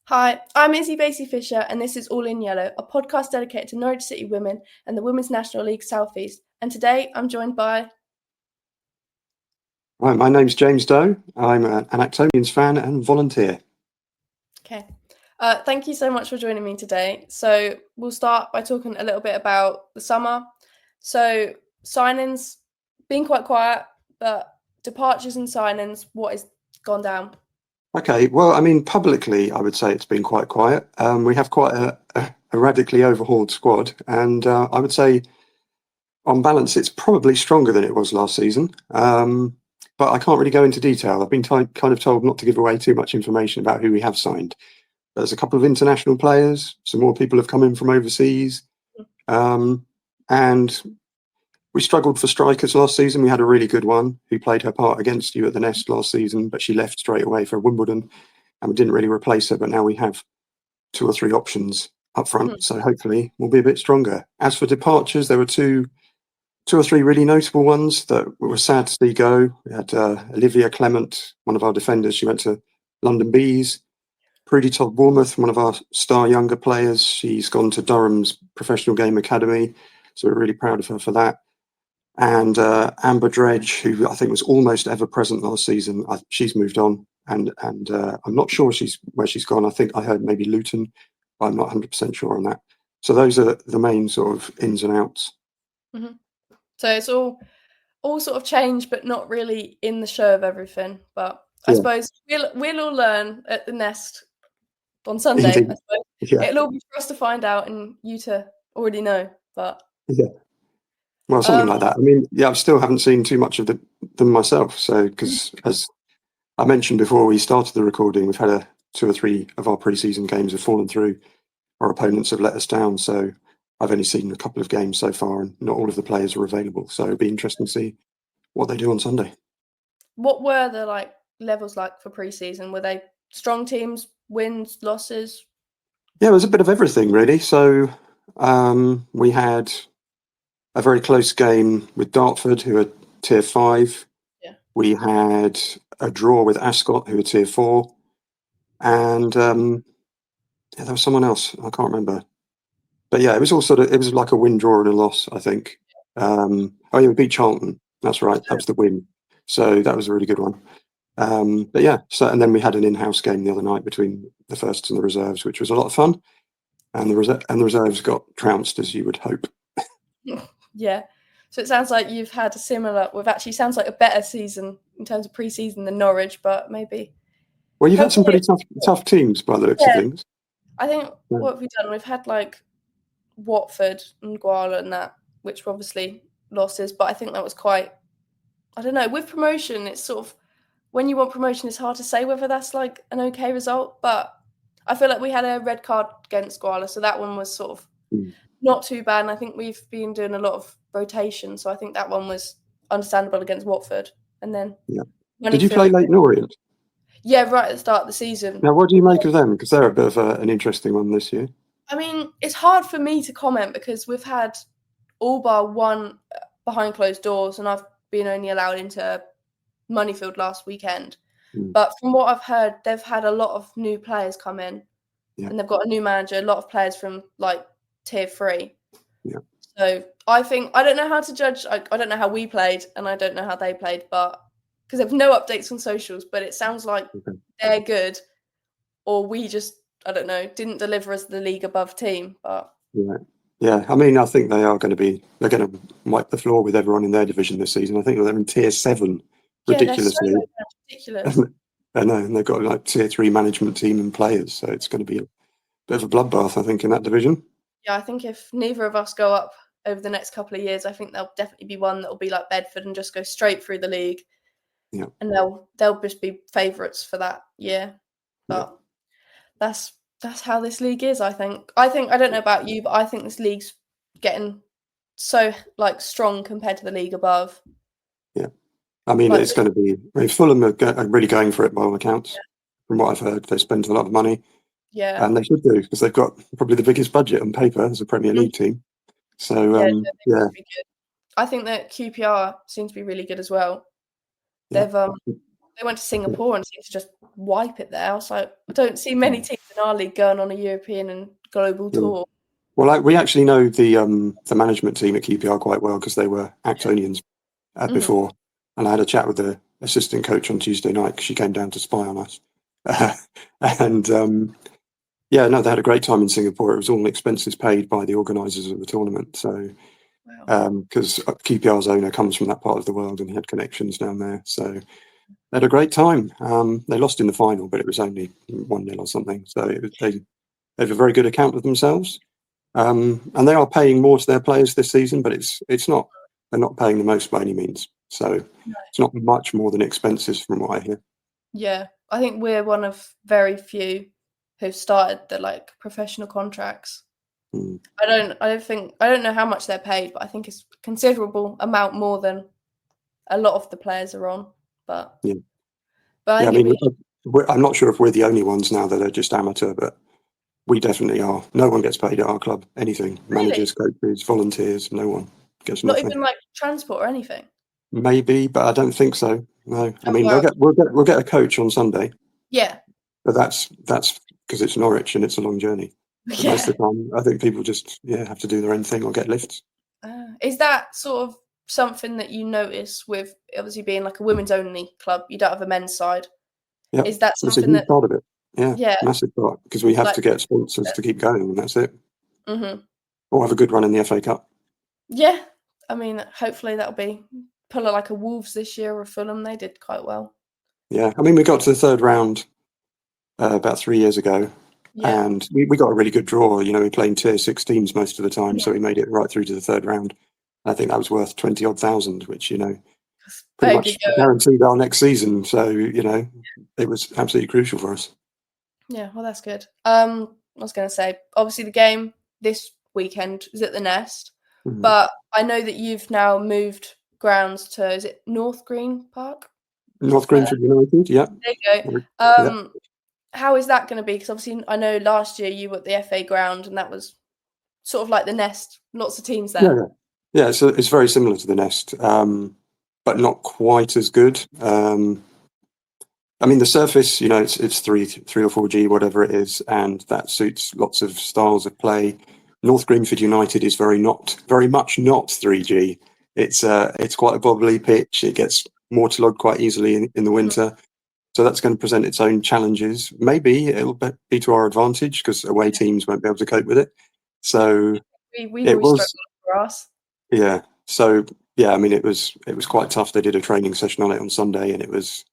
Hi, I'm Izzi Basey-Fisher, and this is All in Yellow, a podcast dedicated to Norwich City Women and the Women's National League South East. And today I'm joined by... Hi, my name's James Doe. I'm an Actonians fan and volunteer. Okay. Thank you so much for joining me today. So we'll start by talking a little bit about the summer. So signings, been quite quiet, but departures and signings, what has gone down? Okay, well, I mean, publicly, I would say it's been quite quiet. We have quite a radically overhauled squad, and I would say, on balance, it's probably stronger than it was last season. But I can't really go into detail. I've been kind of told not to give away too much information about who we have signed. There's a couple of international players. Some more people have come in from overseas, and we struggled for strikers last season. We had a really good one who played her part against you at the Nest last season, but she left straight away for Wimbledon, and we didn't really replace her. But now we have 2 or 3 options up front, so hopefully we'll be a bit stronger. As for departures, there were two or three really notable ones that were sad to see go. We had Olivia Clement, one of our defenders. She went to London Bees. Prudy Todd-Bournemouth, one of our star younger players. She's gone to Durham's Professional Game Academy, so we're really proud of her for that. And Amber Dredge, who I think was almost ever present last season, she's moved on, and I'm not sure where she's gone. I think I heard maybe Luton, but I'm not 100% sure on that. So those are the main sort of ins and outs. Mm-hmm. So it's all sort of changed, but not really in the show of everything. But I suppose we'll all learn at the Nest on Sunday. I suppose. Yeah. It'll all be for us to find out and you to already know. But yeah. Well, something like that. I mean, I still haven't seen too much of them myself. So, because as I mentioned before we started the recording, we've had 2 or 3 of our pre-season games have fallen through. Our opponents have let us down. So I've only seen a couple of games so far, and not all of the players are available. So it'll be interesting to see what they do on Sunday. What were the levels like for pre-season? Were they strong teams, wins, losses? Yeah, it was a bit of everything, really. So we had a very close game with Dartford, who are Tier 5. Yeah. We had a draw with Ascot, who are Tier 4. And there was someone else. I can't remember. But yeah, it was like a win, draw, and a loss, I think. We beat Charlton. That's right. That was the win. So that was a really good one. But yeah, and then we had an in-house game the other night between the firsts and the reserves, which was a lot of fun. And the reserves got trounced, as you would hope. Yeah. So it sounds like you've had a similar, sounds like a better season in terms of pre-season than Norwich, but maybe. Well, you've had some pretty tough teams by the looks of things. I think what have we done? We've had Watford and Guala and that, which were obviously losses, but I think that was quite, I don't know, with promotion, it's sort of, when you want promotion, it's hard to say whether that's an okay result, but I feel like we had a red card against Guala, so that one was sort of not too bad, and I think we've been doing a lot of rotation, so I think that one was understandable against Watford. And then... Yeah. Did you play Leyton Orient? Yeah, right at the start of the season. Now, what do you make of them? Because they're a bit of an interesting one this year. I mean, it's hard for me to comment because we've had all bar one behind closed doors, and I've been only allowed into Moneyfield last weekend. But from what I've heard, they've had a lot of new players come in, and they've got a new manager, a lot of players from Tier 3. Yeah. So I think, I don't know how to judge. I don't know how we played, and I don't know how they played, but because there's no updates on socials, but it sounds like they're good, or we just, I don't know, didn't deliver as the league above team. But yeah. I mean, I think they're going to wipe the floor with everyone in their division this season. I think they're in Tier 7, ridiculously. Ridiculous. I know, and they've got Tier 3 management team and players, so it's going to be a bit of a bloodbath, I think, in that division. Yeah, I think if neither of us go up over the next couple of years, I think there'll definitely be one that will be like Bedford and just go straight through the league. Yeah. And they'll just be favourites for that year. But that's how this league is, I think. I don't know about you, but I think this league's getting so strong compared to the league above. Yeah. I mean, it's going to be... I mean, Fulham are really going for it by all accounts. From what I've heard, they spent a lot of money. Yeah. And they should do, because they've got probably the biggest budget on paper as a Premier League team. So, yeah. I think that QPR seems to be really good as well. Yeah. They went to Singapore and seemed to just wipe it there. I was like, I don't see many teams in our league going on a European and global tour. Well, we actually know the management team at QPR quite well because they were Actonians before, and I had a chat with the assistant coach on Tuesday night because she came down to spy on us, and yeah, no, they had a great time in Singapore. It was all expenses paid by the organisers of the tournament, so. Because QPR's owner comes from that part of the world and had connections down there, so they had a great time. They lost in the final, but it was only 1-0 or something. So they have a very good account of themselves, and they are paying more to their players this season. But it's not, they're not paying the most by any means. So it's not much more than expenses from what I hear. Yeah, I think we're one of very few who've started the professional contracts. I don't know how much they're paid, but I think it's a considerable amount more than a lot of the players are on. But I mean, I'm not sure if we're the only ones now that are just amateur, but we definitely are. No one gets paid at our club. Anything. Really? Managers, coaches, volunteers, no one gets nothing. Not even transport or anything. Maybe, but I don't think so. No, I mean we'll get a coach on Sunday. Yeah, but that's because it's Norwich and it's a long journey. But most of the time, I think people just have to do their own thing or get lifts. Is that sort of something that you notice with obviously being a women's only club? You don't have a men's side. Yeah, is that something it's a huge part of it? Yeah, massive part because we have to get sponsors to keep going, and that's it. Or have a good run in the FA Cup. Yeah, I mean, hopefully that'll be pull it like a Wolves this year or Fulham. They did quite well. Yeah, I mean, we got to the third round about 3 years ago, and we got a really good draw. You know, we played tier 6 teams most of the time, so we made it right through to the third round. I think that was worth 20-odd thousand, which pretty much guaranteed our next season. So it was absolutely crucial for us. Yeah, well, that's good. I was going to say, obviously, the game this weekend is at the Nest, but I know that you've now moved grounds to, is it North Green Park? North Greenford United, yeah. There you go. How is that going to be? Because obviously, I know last year you were at the FA ground, and that was sort of like the Nest, lots of teams there. Yeah. So it's very similar to the Nest, but not quite as good. I mean, the surface, it's 3 or 4G, whatever it is, and that suits lots of styles of play. North Greenford United is very much not 3G. It's quite a bobbly pitch. It gets waterlogged quite easily in the winter. So that's going to present its own challenges. Maybe it'll be to our advantage because away teams won't be able to cope with it. So we always struggle for us. Yeah. So I mean, it was quite tough. They did a training session on it on Sunday, and it was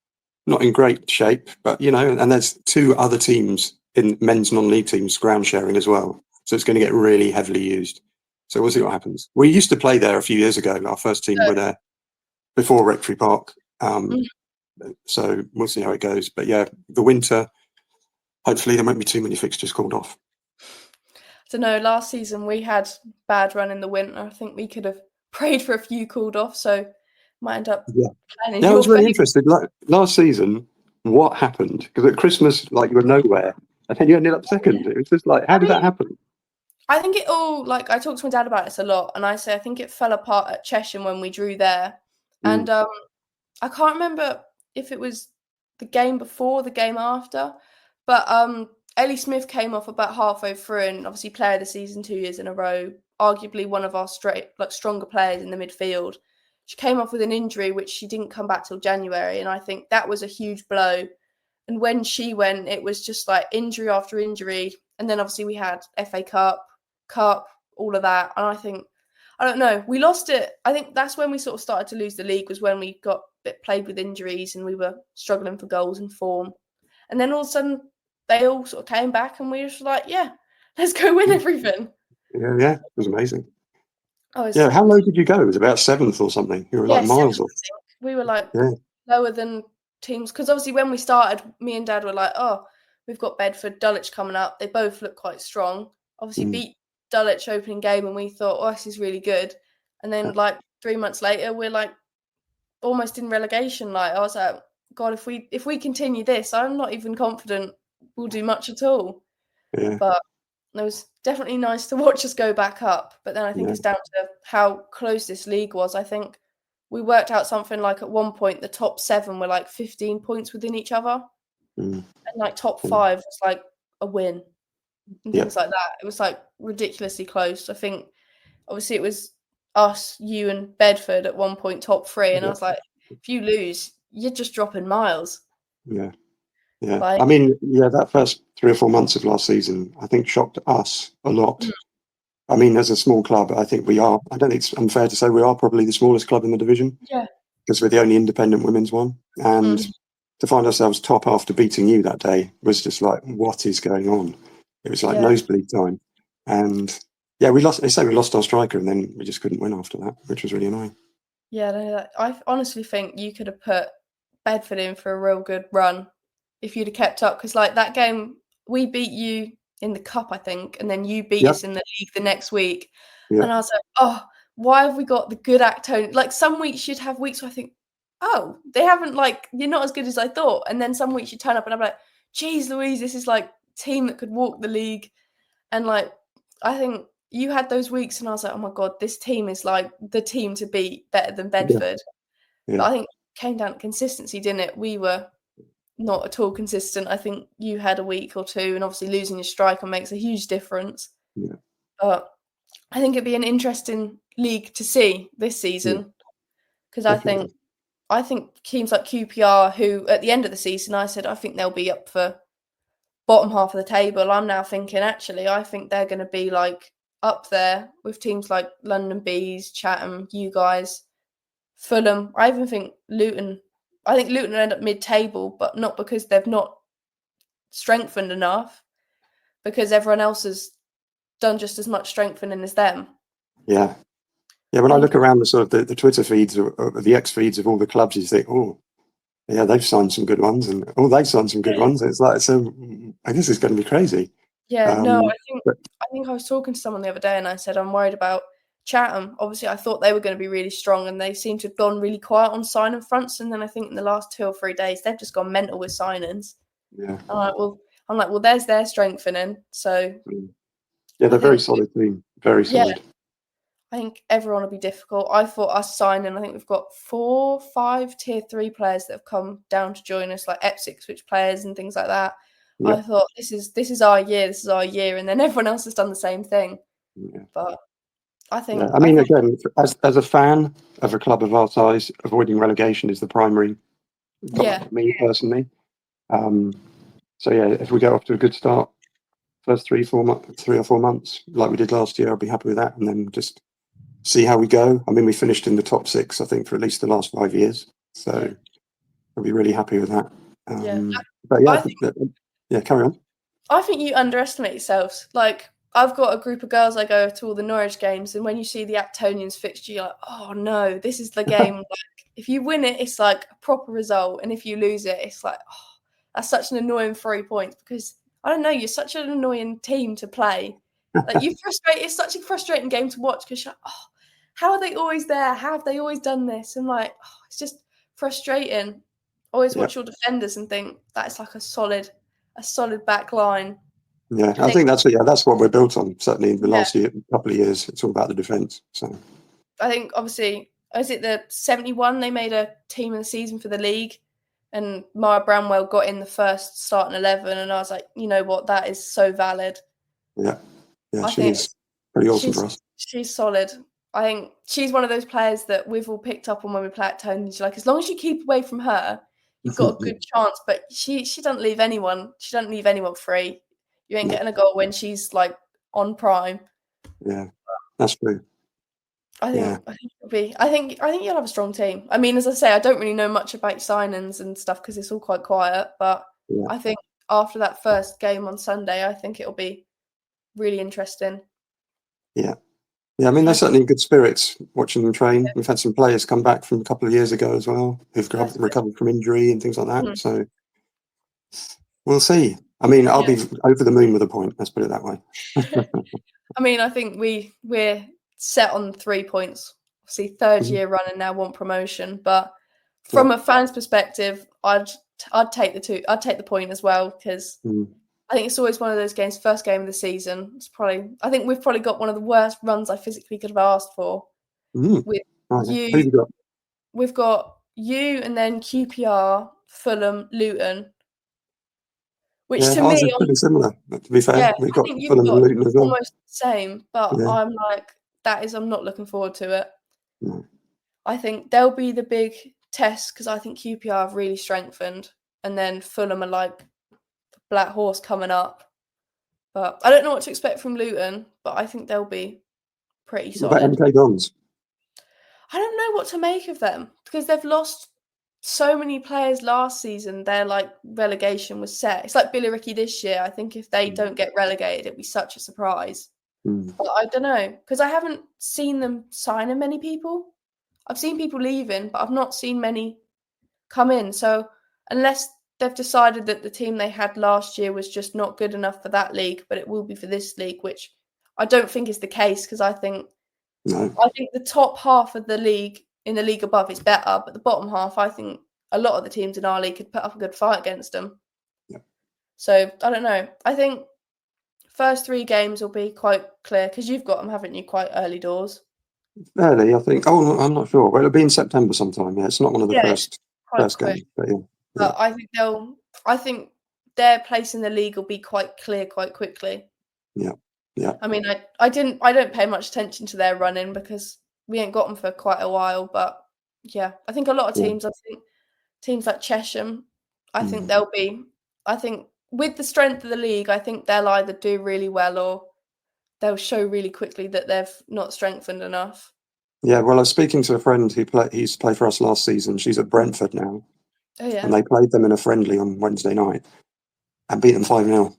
not in great shape. But and there's 2 other teams in men's non-league teams ground sharing as well. So it's going to get really heavily used. So we'll see what happens. We used to play there a few years ago. Our first team were there before Rectory Park. So we'll see how it goes. But yeah, the winter, hopefully there won't be too many fixtures called off. I don't know, last season we had bad run in the winter. I think we could have prayed for a few called off, so might end up playing in I was really interested. Last season, what happened? Because at Christmas, you were nowhere, and then you ended up second. It was just how did that happen? I think it all, I talk to my dad about this a lot, and I say I think it fell apart at Cheshire when we drew there. And I can't remember if it was the game before, the game after, but Ellie Smith came off about halfway through, and obviously player of the season 2 years in a row, arguably one of our stronger players in the midfield. She came off with an injury, which she didn't come back till January, and I think that was a huge blow. And when she went, it was just injury after injury, and then obviously we had FA Cup, all of that, and I don't know, we lost it. I think that's when we sort of started to lose the league, was when we got a bit plagued with injuries and we were struggling for goals and form. And then all of a sudden, they all sort of came back and we were just let's go win everything. Yeah, it was amazing. How low did you go? It was about 7th or something. You were miles off. We were lower than teams. Because obviously when we started, me and Dad were we've got Bedford, Dulwich coming up. They both look quite strong. Obviously beat Dulwich opening game and we thought, this is really good. And then 3 months later, we're almost in relegation. I was like, God, if we continue this, I'm not even confident we'll do much at all. But it was definitely nice to watch us go back up. But then I think it's down to how close this league was. I think we worked out something at one point, the top 7 were 15 points within each other. And top 5 was a win and things like that. It was like ridiculously close. I think obviously it was us, you and Bedford at one point top 3, and I was like, if you lose, you're just dropping miles. Yeah. Yeah. Like, I mean, that first 3 or 4 months of last season, I think shocked us a lot. I mean, as a small club, I think we are, I don't think it's unfair to say we are probably the smallest club in the division. Yeah. Because we're the only independent women's one. And to find ourselves top after beating you that day was just like, what is going on? It was like nosebleed time. And we lost, they say we lost our striker and then we just couldn't win after that, which was really annoying. Yeah, no, I honestly think you could have put Bedford in for a real good run if you'd have kept up. Because like that game, we beat you in the cup, I think, and then you beat us in the league the next week. And I was like, oh, why have we got the good Actonians? Like some weeks you'd have weeks where I think, oh, they haven't, like, you're not as good as I thought. And then some weeks you turn up and I'm like, geez Louise, this is like team that could walk the league. And like, I think you had those weeks and I was like, oh my God, this team is like the team to beat, better than Bedford. But I think it came down to consistency, didn't it? We were not at all consistent. I think you had a week or two, and obviously losing your striker makes a huge difference. Yeah. But I think it'd be an interesting league to see this season because I think teams like QPR, who at the end of the season I said I think they'll be up for bottom half of the table. I'm now thinking actually I think they're going to be like up there with teams like London Bees, Chatham, you guys, Fulham. I even think Luton. I think Luton will end up mid-table, but not because they've not strengthened enough, because everyone else has done just as much strengthening as them. Yeah. Yeah, when I look around the sort of the Twitter feeds or the X feeds of all the clubs, you think, oh, yeah, they've signed some good ones, and they've signed some good ones. It's like, so I guess it's going to be crazy. Yeah, no, I think I was talking to someone the other day, and I said I'm worried about Chatham. Obviously, I thought they were going to be really strong, and they seem to have gone really quiet on signing fronts. And then I think in the last 2 or 3 days, they've just gone mental with signings. Yeah, I'm like, well, there's their strengthening. So they're a very solid team, very solid. Yeah, I think everyone will be difficult. I thought us signing, I think we've got 4, 5 tier 3 players that have come down to join us, like Ipswich players and things like that. Yeah. I thought this is our year, and then everyone else has done the same thing. Yeah. But I think, I mean, again, as a fan of a club of our size, avoiding relegation is the primary goal for me personally. So if we get off to a good start, first 3 or 4 months, like we did last year, I'll be happy with that, and then just see how we go. I mean, we finished in the top 6, I think, for at least the last 5 years. So I'll be really happy with that. But carry on. I think you underestimate yourselves. Like, I've got a group of girls I go to all the Norwich games, and when you see the Actonians fixture, you're like, oh no, this is the game. Like, if you win it, it's like a proper result, and if you lose it, it's like, oh, that's such an annoying 3 points, because I don't know, you're such an annoying team to play. Like, it's such a frustrating game to watch, because you're like, oh, how are they always there? How have they always done this? And like, oh, it's just frustrating. Always watch your defenders and think that's like a solid back line. Yeah, I think that's what we're built on. Certainly, in the last couple of years, it's all about the defence. So, I think obviously, is it the 71? They made a team of the season for the league, and Mara Bramwell got in the first starting 11, and I was like, you know what, that is so valid. Yeah, she's pretty awesome for us. She's solid. I think she's one of those players that we've all picked up on when we play at Tony's. Like, as long as you keep away from her, you've got a good chance. But she doesn't leave anyone. She doesn't leave anyone free. You ain't getting a goal when she's like on prime. Yeah, that's true. I think you'll have a strong team. I mean, as I say, I don't really know much about signings and stuff because it's all quite quiet. But I think after that first game on Sunday, I think it'll be really interesting. Yeah. Yeah, I mean, they're certainly in good spirits watching them train. We've had some players come back from a couple of years ago as well who've recovered from injury and things like that. So we'll see. I mean, I'll be over the moon with a point. Let's put it that way. I mean, I think we're set on 3 points. Obviously, third year running now, want promotion. But from a fan's perspective, I'd take the 2. I'd take the point as well because I think it's always one of those games. First game of the season. I think we've probably got one of the worst runs I physically could have asked for. With you, we've got you, and then QPR, Fulham, Luton. which to ours me, is pretty similar. To be fair, yeah, we've I got think you've Fulham and got Luton as well. almost the same, but Yeah. I'm like, I'm not looking forward to it. No. I think they'll be the big test because I think QPR have really strengthened, and then Fulham are like the black horse coming up. But I don't know what to expect from Luton, but I think they'll be pretty What about solid. MK Dons? I don't know what to make of them because they've lost so many players last season. Their like relegation was set. It's like Billy Ricky this year. I think if they don't get relegated, it'd be such a surprise. But I don't know because I haven't seen them signing many people. I've seen people leaving, but I've not seen many come in. So unless they've decided that the team they had last year was just not good enough for that league, but it will be for this league, which I don't think is the case because I think the top half of the league in the league above is better, but the bottom half, I think a lot of the teams in our league could put up a good fight against them. Yeah. So I don't know. I think first 3 games will be quite clear because you've got them, haven't you? Quite early doors. Early, I think. Oh, I'm not sure. Well, it'll be in September sometime. Yeah, it's not one of the first games, but yeah. But I think their place in the league will be quite clear quite quickly. Yeah. I mean, I don't pay much attention to their running because we ain't got them for quite a while. But yeah, I think a lot of teams. I think teams like Chesham. I think they'll be. I think with the strength of the league, I think they'll either do really well or they'll show really quickly that they've not strengthened enough. Yeah, well, I was speaking to a friend who used to play for us last season. She's at Brentford now. Oh yeah. And they played them in a friendly on Wednesday night and beat them 5-0.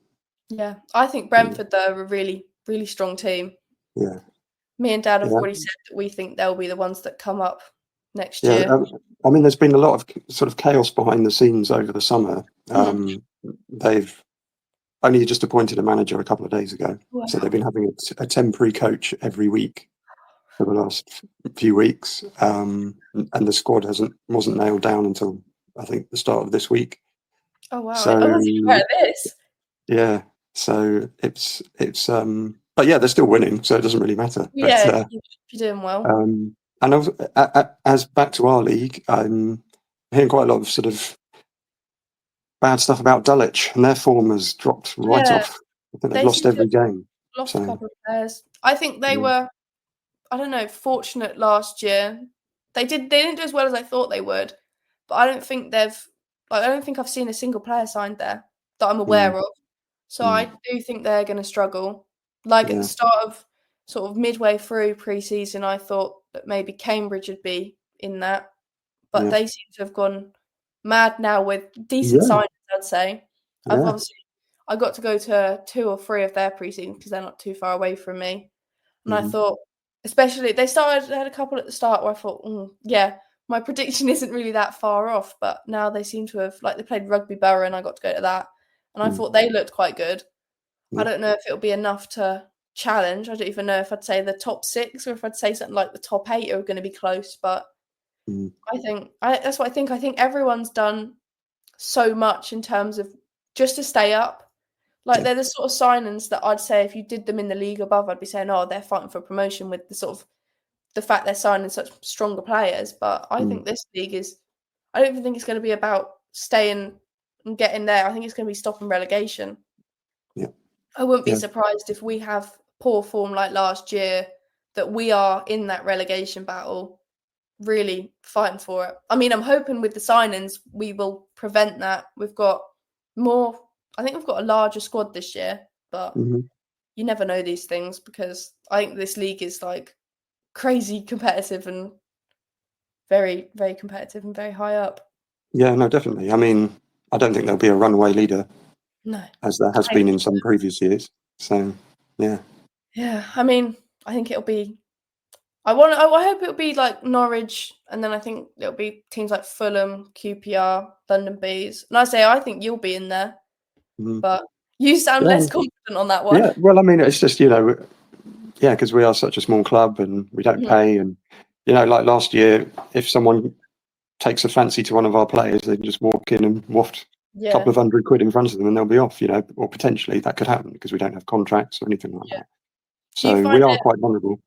Yeah, I think Brentford though are a really, really strong team. Yeah. Me and Dad have already said that we think they'll be the ones that come up next Yeah, year. I mean, there's been a lot of sort of chaos behind the scenes over the summer. They've only just appointed a manager a couple of days ago. Wow. So they've been having a temporary coach every week for the last few weeks. And the squad wasn't nailed down until, I think, the start of this week. Oh, wow. So, I wasn't aware of this. Yeah. So it's but yeah, they're still winning, so it doesn't really matter. Yeah, But, you're doing well. and also, as back to our league, I'm hearing quite a lot of sort of bad stuff about Dulwich, and their form has dropped right off. I think they've lost every game. Lost a couple of players. I think they were, I don't know, fortunate last year. They didn't do as well as I thought they would, but I don't think I've seen a single player signed there that I'm aware of. So I do think they're going to struggle. Like at the start of sort of midway through pre-season, I thought that maybe Cambridge would be in that, but they seem to have gone mad now with decent signings, I'd say. I got to go to 2 or 3 of their pre-season because they're not too far away from me. And I thought, especially, they had a couple at the start where I thought, my prediction isn't really that far off. But now they seem to have, like, they played Rugby Borough and I got to go to that. And I thought they looked quite good. I don't know if it'll be enough to challenge. I don't even know if I'd say the top 6 or if I'd say something like the top 8 are going to be close. But I think, that's what I think. I think everyone's done so much in terms of just to stay up. Like, they're the sort of signings that I'd say if you did them in the league above, I'd be saying, oh, they're fighting for promotion with the sort of the fact they're signing such stronger players. But I think this league I don't even think it's going to be about staying and getting there. I think it's going to be stopping relegation. Yeah. I wouldn't be surprised if we have poor form like last year, that we are in that relegation battle, really fighting for it. I mean, I'm hoping with the signings, we will prevent that. I think we've got a larger squad this year, but you never know these things because I think this league is like crazy competitive and very, very competitive and very high up. Yeah, no, definitely. I mean, I don't think there'll be a runaway leader. No. As there has been in some previous years. So, yeah. Yeah, I mean, I think it'll be I hope it'll be like Norwich, and then I think it'll be teams like Fulham, QPR, London Bees. And I think you'll be in there. But you sound less confident on that one. Yeah, well, I mean, it's just, because we are such a small club and we don't pay. And, like last year, if someone takes a fancy to one of our players, they can just walk in and waft a couple of £100 in front of them and they'll be off, or potentially that could happen because we don't have contracts or anything like that. So we are quite vulnerable.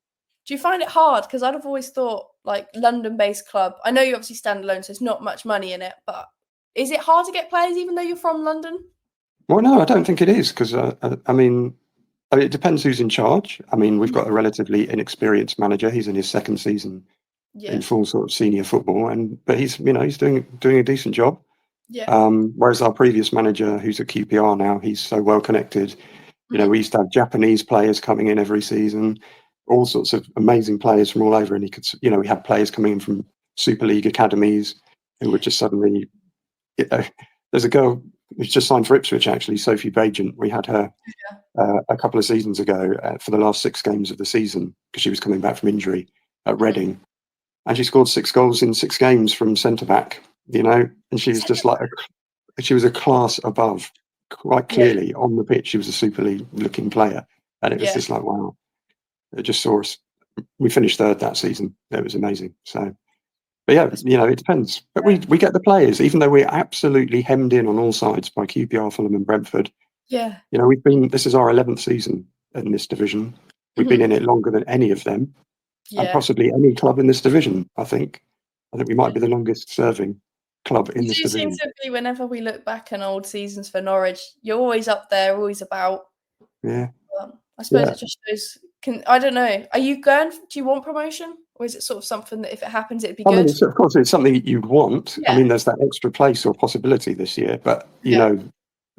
Do you find it hard? Because I'd have always thought, like, London-based club, I know you obviously stand alone, so there's not much money in it, but is it hard to get players even though you're from London? Well, no, I don't think it is because I mean, it depends who's in charge. I mean, we've got a relatively inexperienced manager. He's in his second season in Yeah. full sort of senior football, but he's doing a decent job. Yeah. Whereas our previous manager, who's at QPR now, he's so well connected. We used to have Japanese players coming in every season, all sorts of amazing players from all over, and he could, we had players coming in from Super League academies who were just suddenly. There's a girl who's just signed for Ipswich, actually, Sophie Bagent. We had her a couple of seasons ago for the last 6 games of the season because she was coming back from injury at Reading, and she scored 6 goals in 6 games from centre back. And she was just like she was a class above. Quite clearly on the pitch, she was a Super League looking player, and it was just like, wow. It just saw us. We finished 3rd that season. It was amazing. So. But yeah, it depends. But we get the players, even though we're absolutely hemmed in on all sides by QPR, Fulham, and Brentford. Yeah. This is our 11th season in this division. We've been in it longer than any of them, and possibly any club in this division. I think we might be the longest serving club in this division. You seem to be, whenever we look back on old seasons for Norwich, you're always up there, always about. Yeah. I suppose it just shows. I don't know. Are you going? Do you want promotion, or is it sort of something that if it happens, it'd be good? I mean, of course, it's something that you'd want. I mean, there's that extra place or possibility this year, but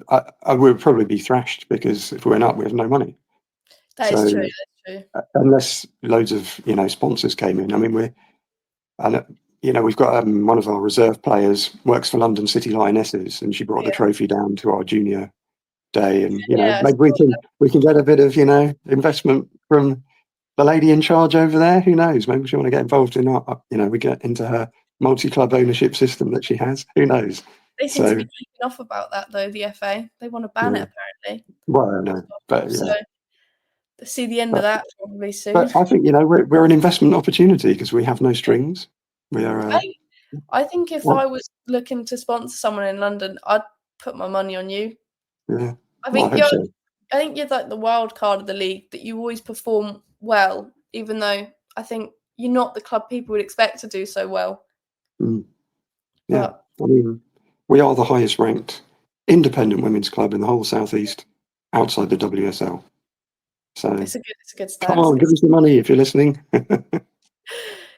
I would probably be thrashed because if we went up, we have no money. That is true. That's true. Unless loads of sponsors came in. I mean, we've got one of our reserve players works for London City Lionesses, and she brought the trophy down to our junior day, and maybe we can get a bit of investment from the lady in charge over there. Who knows? Maybe she want to get involved in we get into her multi-club ownership system that she has. Who knows? They seem to be kicking off about that though. The FA, they want to ban it apparently. Well, no, but so see the end of that probably soon. But I think we're an investment opportunity because we have no strings. We are. I think if I was looking to sponsor someone in London, I'd put my money on you. Yeah, I think you're like the wild card of the league, that you always perform well, even though I think you're not the club people would expect to do so well. Yeah, I mean, we are the highest ranked independent women's club in the whole Southeast outside the WSL. So it's a good stat. Come on, give us the money if you're listening.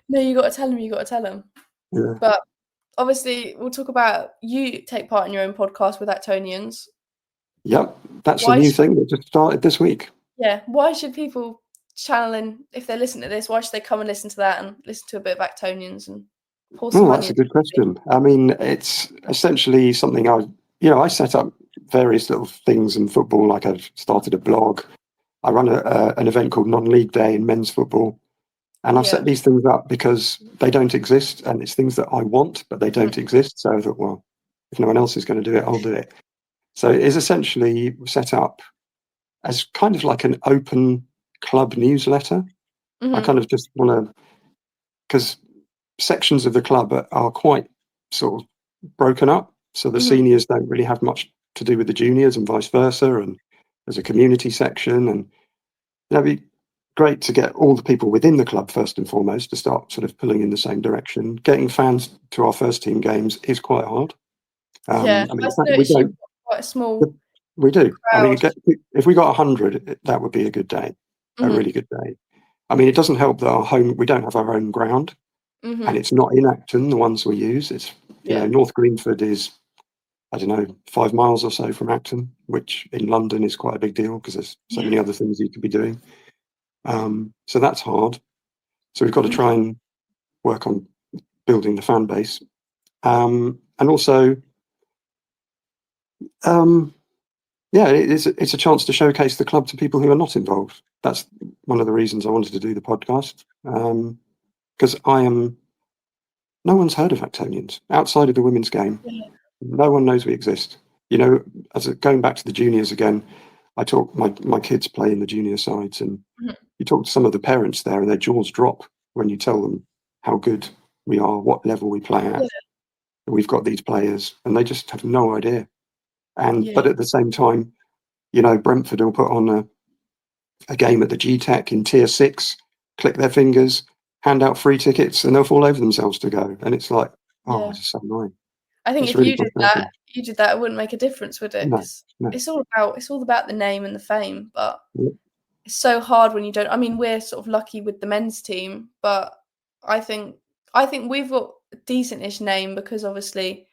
No, you got to tell them. You got to tell them. Yeah. But obviously, we'll talk about you take part in your own podcast with Actonians. Yep, that's a new thing that just started this week. Yeah, why should people channel in, if they listen to this? Why should they come and listen to that and listen to a bit of Actonians and pour some money? That's a good question. I mean, it's essentially something I set up various little things in football. Like I've started a blog. I run an event called Non-League Day in men's football. And I've set these things up because they don't exist, and it's things that I want, but they don't exist. So I thought, well, if no one else is going to do it, I'll do it. So it is essentially set up as kind of like an open club newsletter. I kind of just want to, because sections of the club are quite sort of broken up. So the seniors don't really have much to do with the juniors and vice versa. And there's a community section, and it'd be great to get all the people within the club first and foremost to start sort of pulling in the same direction. Getting fans to our first team games is quite hard. I mean, we don't. Quite a small. We do. Crowd. I mean, if we got 100, that would be a good day, a really good day. I mean, it doesn't help that we don't have our own ground, and it's not in Acton, the ones we use. It's North Greenford is, I don't know, 5 miles or so from Acton, which in London is quite a big deal because there's so many other things you could be doing. So that's hard. So we've got to try and work on building the fan base, and also, it's a chance to showcase the club to people who are not involved. That's one of the reasons I wanted to do the podcast, because no one's heard of Actonians outside of the women's game. No one knows we exist. Going back to the juniors again, I talk my kids play in the junior sides, and you talk to some of the parents there, and their jaws drop when you tell them how good we are, what level we play at. We've got these players, and they just have no idea. But at the same time, Brentford will put on a game at the G-Tech in Tier 6, click their fingers, hand out free tickets, and they'll fall over themselves to go. And it's like, it's just so annoying. I think It's if really you frustrating. did that, it wouldn't make a difference, would it? No, 'Cause no. it's all about the name and the fame, but Yeah. it's so hard when you don't. I mean, we're sort of lucky with the men's team, but I think we've got a decent-ish name because obviously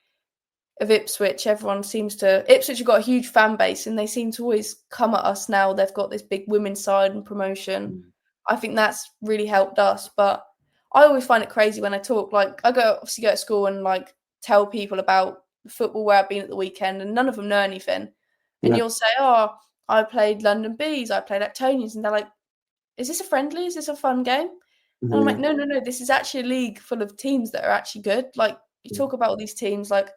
of Ipswich. Ipswich have got a huge fan base, and they seem to always come at us now. They've got this big women's side and promotion. Mm. I think that's really helped us, but I always find it crazy when I talk. Like, I go to school and like tell people about football where I've been at the weekend, and none of them know anything. And Yeah. you'll say, "Oh, I played London Bees, I played Actonians," and they're like, "Is this a friendly? Is this a fun game?" And I'm Yeah. like, "No, no, no. This is actually a league full of teams that are actually good." Like, you Yeah. talk about all these teams, like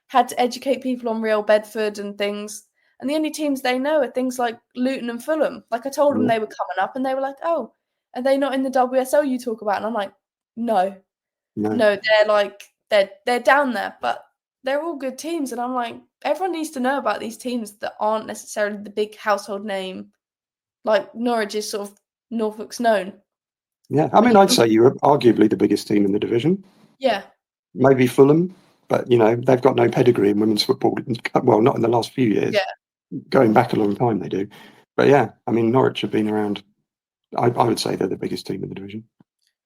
had to educate people on Real Bedford and things. And the only teams they know are things like Luton and Fulham. Like, I told them Yeah. they were coming up, and they were like, "Oh, are they not in the WSL you talk about?" And I'm like, "No, No. no, they're like they're down there, but they're all good teams." And I'm like, everyone needs to know about these teams that aren't necessarily the big household name, like Norwich is sort of Norfolk's known. Yeah. I When mean, you I'd think, say you were arguably the biggest team in the division. yeah, Maybe Fulham, but they've got no pedigree in women's football. Well, not in the last few years. yeah, Going back a long time, they do. But yeah, I mean, Norwich have been around. I would say they're the biggest team in the division.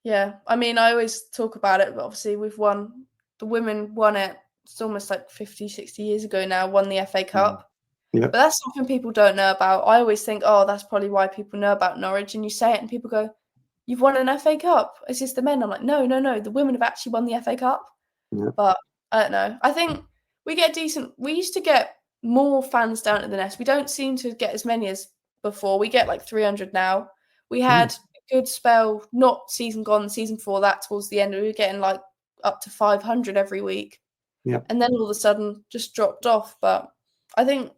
yeah. I mean, I always talk about it, but obviously we've won. The women won it. It's almost like 50, 60 years ago now. Won the FA Cup. Yeah. But that's something people don't know about. I always think, oh, that's probably why people know about Norwich. And you say it, and people go, "You've won an FA Cup. Is this the men?" I'm like, no, no, no. The women have actually won the FA Cup. Yeah. But I don't know. I think we used to get more fans down at the Nest. We don't seem to get as many as before. We get like 300 now. We had a good spell, not season gone, season before that, towards the end. We were getting like up to 500 every week. Yeah. And then all of a sudden just dropped off. But I think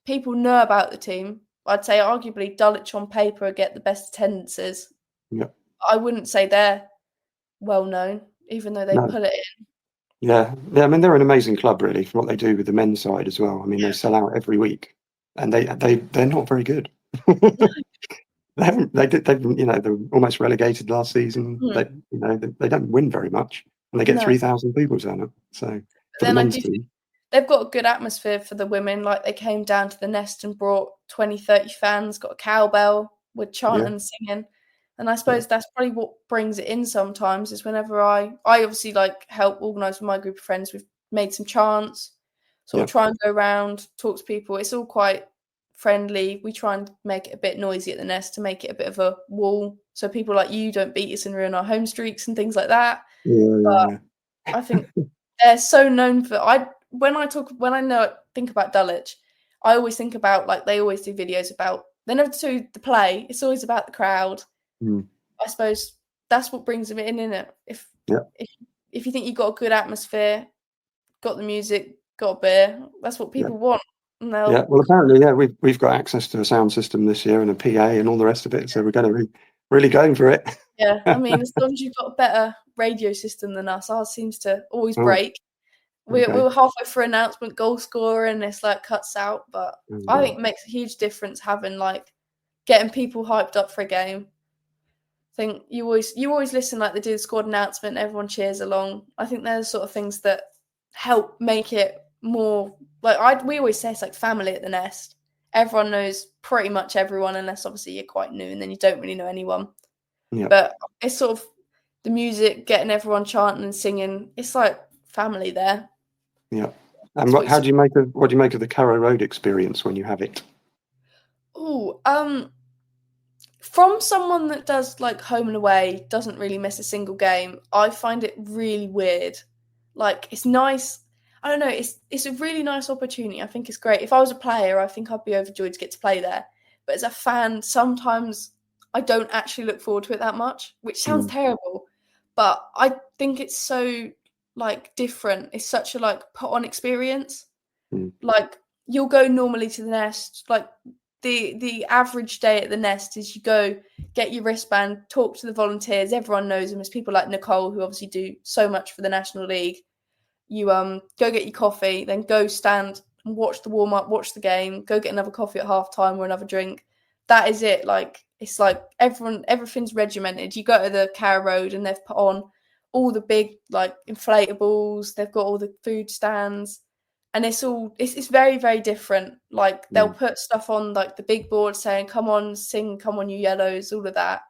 people know about the team. I'd say arguably Dulwich on paper get the best attendances. Yeah. I wouldn't say they're well known, even though they No. put it in. Yeah. Yeah. I mean, they're an amazing club, really, for what they do with the men's side as well. I mean, Yeah. they sell out every week, and they're not very good. They've they're almost relegated last season. Hmm. They don't win very much, and they get No. 3,000 people turn up. So But for the then I men's do think team, they've got a good atmosphere for the women. Like, they came down to the Nest and brought 20, 30 fans, got a cowbell with chanting yeah, and singing. And I yeah, suppose that's probably what brings it in sometimes, is whenever I obviously like help organise with my group of friends, we've made some chants, sort yeah, of try and go around, talk to people. It's all quite friendly. We try and make it a bit noisy at the Nest to make it a bit of a wall, so people like you don't beat us and ruin our home streaks and things like that. But yeah, I think they're so known for. When I think about Dulwich, I always think about, like, they always do videos about. They never do the play. It's always about the crowd. mm, I suppose that's what brings them in, innit? yeah, If if you think you've got a good atmosphere, got the music, got a beer, that's what yeah, people want. And yeah. they'll, Well, apparently, yeah, we've got access to a sound system this year and a PA and all the rest of it. So we're going to really going for it. yeah. I mean, as long as you've got a better radio system than us, ours seems to always Oh, break. We okay. were halfway through announcement, goal scorer, and it's like cuts out. But Oh, I dear. think it makes a huge difference having, like, getting people hyped up for a game. I think you always listen, like they do the squad announcement, everyone cheers along. I think they're the sort of things that help make it more like we always say it's like family at the Nest. Everyone knows pretty much everyone, unless obviously you're quite new and then you don't really know anyone. Yeah, But it's sort of the music, getting everyone chanting and singing. It's like family there. yeah. And It's what you. what do you make of the Carrow Road experience when you have it? Oh, from someone that does like home and away, doesn't really miss a single game, I find it really weird. Like, it's nice. I don't know. It's a really nice opportunity. I think it's great. If I was a player, I think I'd be overjoyed to get to play there. But as a fan, sometimes I don't actually look forward to it that much, which sounds Mm, terrible. But I think it's so, like, different. It's such a, like, put on experience. mm, Like, you'll go normally to the Nest, like, the average day at the Nest is you go get your wristband, talk to the volunteers, everyone knows them. There's people like Nicole who obviously do so much for the National League. You go get your coffee, then go stand and watch the warm up, watch the game, go get another coffee at half time or another drink. That is it. Like, it's like everything's regimented. You go to the Carrow Road and they've put on all the big like inflatables. They've got all the food stands, and it's very, very different. Like they'll put stuff on like the big board saying, "Come on, sing, come on, you yellows," all of that.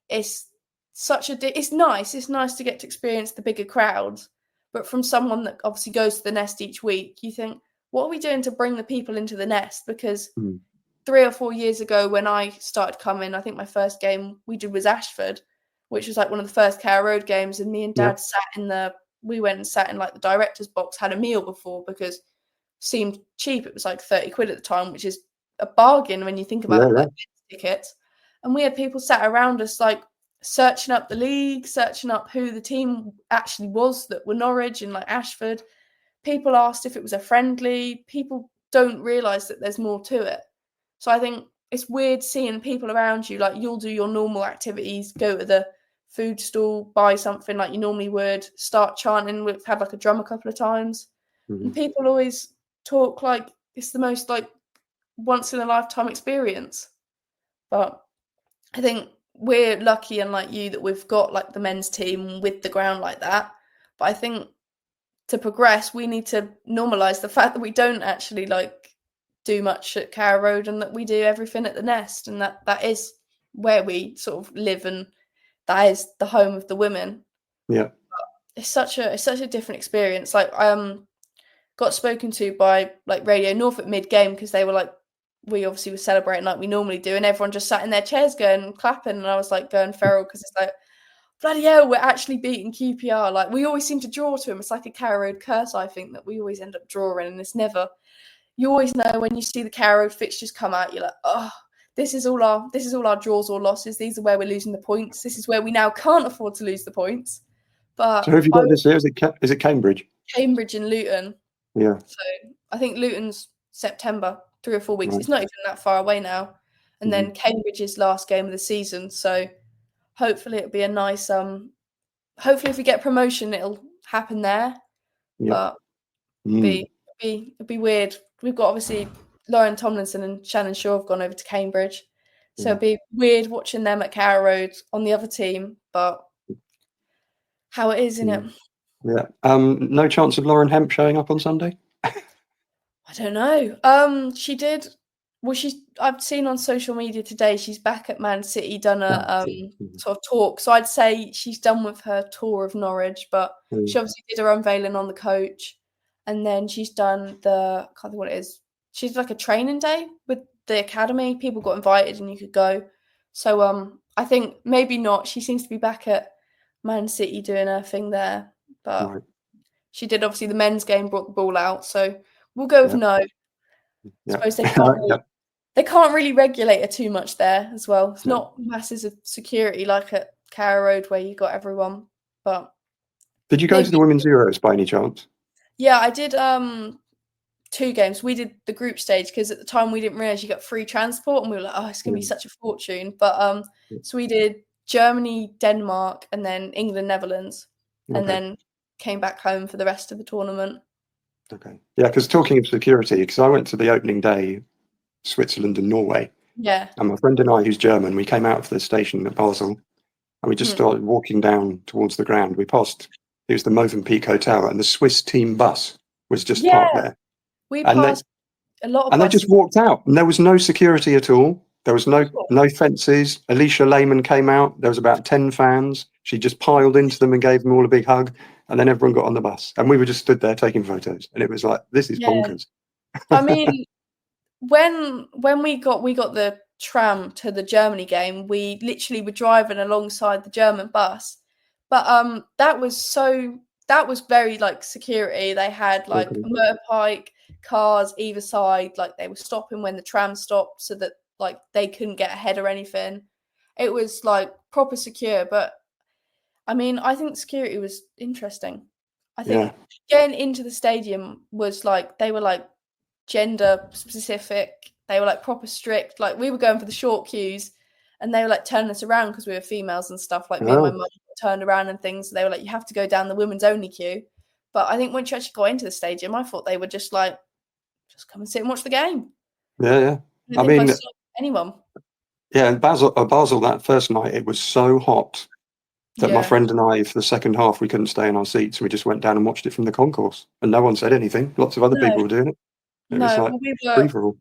It's it's nice. It's nice to get to experience the bigger crowds. But from someone that obviously goes to the nest each week, you think, what are we doing to bring the people into the nest? Because 3 or 4 years ago when I started coming, I think my first game we did was Ashford, which was like one of the first Carrow Road games, and me and Dad we went and sat in like the director's box, had a meal before because it seemed cheap. It was like 30 quid at the time, which is a bargain when you think about like tickets. And we had people sat around us like searching up the league, searching up who the team actually was that were Norwich and like Ashford. People asked if it was a friendly. People don't realise that there's more to it. So I think it's weird seeing people around you, like you'll do your normal activities, go to the food stall, buy something like you normally would, start chanting. We've had like a drum a couple of times. And people always talk like it's the most like once in a lifetime experience. But I think we're lucky, unlike you, that we've got like the men's team with the ground like that. But I think to progress, we need to normalise the fact that we don't actually like do much at Carrow Road and that we do everything at the nest, and that is where we sort of live, and that is the home of the women. Yeah, it's such a different experience. Like got spoken to by like Radio North at mid game because they were like, we obviously were celebrating like we normally do, and everyone just sat in their chairs going clapping, and I was like going feral because it's like, bloody hell, we're actually beating QPR. Like we always seem to draw to them. It's like a Carrow Road curse, I think, that we always end up drawing, and it's never. You always know when you see the Carrow Road fixtures come out, you're like, oh, this is all our draws or losses. These are where we're losing the points. This is where we now can't afford to lose the points. But so who have you got this year? Is it Cambridge? Cambridge and Luton. Yeah. So I think Luton's September, 3 or 4 weeks. Right. It's not even that far away now. And then Cambridge's last game of the season. So hopefully it'll be a nice hopefully if we get promotion it'll happen there. But it'll be weird. We've got obviously Lauren Tomlinson and Shannon Shaw have gone over to Cambridge. So it'd be weird watching them at Carrow Road on the other team, but how it is, isn't it? Yeah. No chance of Lauren Hemp showing up on Sunday? I don't know. She did. Well, I've seen on social media today she's back at Man City, done a sort of talk. So I'd say she's done with her tour of Norwich, but she obviously did her unveiling on the coach, and then she's done I can't think what it is. She's like a training day with the academy. People got invited and you could go. So I think maybe not. She seems to be back at Man City doing her thing there, but she did obviously the men's game, brought the ball out. So we'll go with no. I suppose they can't really regulate her too much there as well. It's not masses of security like at Carrow Road where you got everyone. But did you go to the Women's Euros by any chance? Yeah, I did 2 games. We did the group stage because at the time we didn't realise you got free transport, and we were like, oh, it's going to be such a fortune. But so we did Germany, Denmark, and then England, Netherlands, and then came back home for the rest of the tournament. Okay. Yeah, because talking of security, because I went to the opening day, Switzerland and Norway. Yeah. And my friend and I, who's German, we came out of the station at Basel, and we just started walking down towards the ground. We passed, it was the Movenpick Hotel, and the Swiss team bus was just parked there. We passed a lot of buses. They just walked out, and there was no security at all. There was no fences. Alicia Lehman came out. There was about 10 fans. She just piled into them and gave them all a big hug. And then everyone got on the bus. And we were just stood there taking photos. And it was like, this is bonkers. I mean, when we got the tram to the Germany game, we literally were driving alongside the German bus. But that was very like security. They had like a motorbike, cars either side. Like they were stopping when the tram stopped so that like they couldn't get ahead or anything. It was like proper secure. But I mean, I think security was interesting. I think getting into the stadium was like, they were like gender specific. They were like proper strict. Like we were going for the short queues and they were like turning us around because we were females and stuff. Like me and my mum turned around and things. So they were like, you have to go down the women's only queue. But I think once you actually got into the stadium, I thought they were just like, just come and sit and watch the game. Yeah. I mean, anyone. Yeah, in Basel that first night, it was so hot that my Yeah. friend and I, for the second half, we couldn't stay in our seats. We just went down and watched it from the concourse, and no one said anything. Lots of other No, people were doing it. It was no. like Well, we were free for all.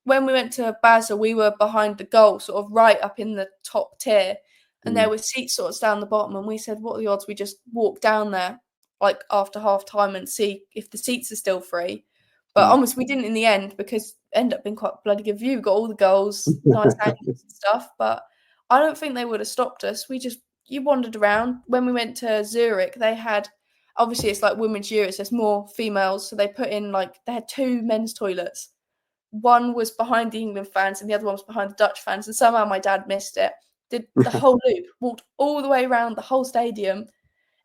when we went to Basel, we were behind the goal, sort of right up in the top tier, and there were seats sort of down the bottom. And we said, "What are the odds we just walk down there, like after half time, and see if the seats are still free?" But almost we didn't in the end because it ended up being quite a bloody good view. Got all the goals, nice angles and stuff. But I don't think they would have stopped us. You wandered around. When we went to Zurich, they had obviously it's like Women's Year, so there's more females, so they put in they had two men's toilets. One was behind the England fans and the other one was behind the Dutch fans, and somehow my dad missed it. Did the whole loop, walked all the way around the whole stadium,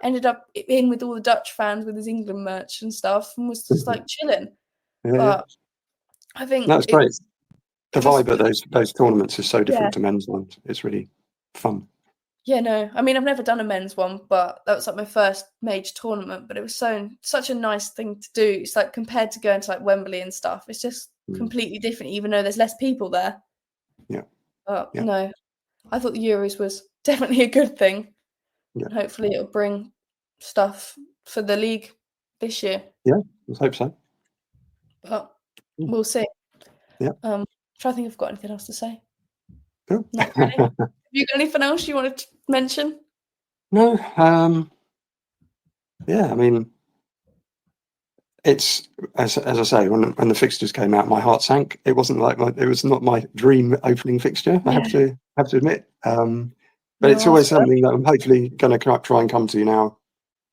ended up in with all the Dutch fans with his England merch and stuff, and was just like chilling. But I think That's great. The it was vibe at those tournaments is so different yeah. to men's ones. It's really fun. Yeah, no. I mean, I've never done a men's one, but that was like my first major tournament. But it was such a nice thing to do. It's like compared to going to like Wembley and stuff, it's just completely different, even though there's less people there. Yeah. But Yeah. no, I thought the Euros was definitely a good thing. Yeah. And hopefully it'll bring stuff for the league this year. Yeah, let's hope so. But we'll see. Yeah. I'm trying to think if I've got anything else to say. Cool. Not really. Have you got anything else you wanted to mention? No. Yeah, I mean, it's as I say, when the fixtures came out, my heart sank. It wasn't it was not my dream opening fixture. I have to admit. But it's always something that I'm hopefully going to try and come to now,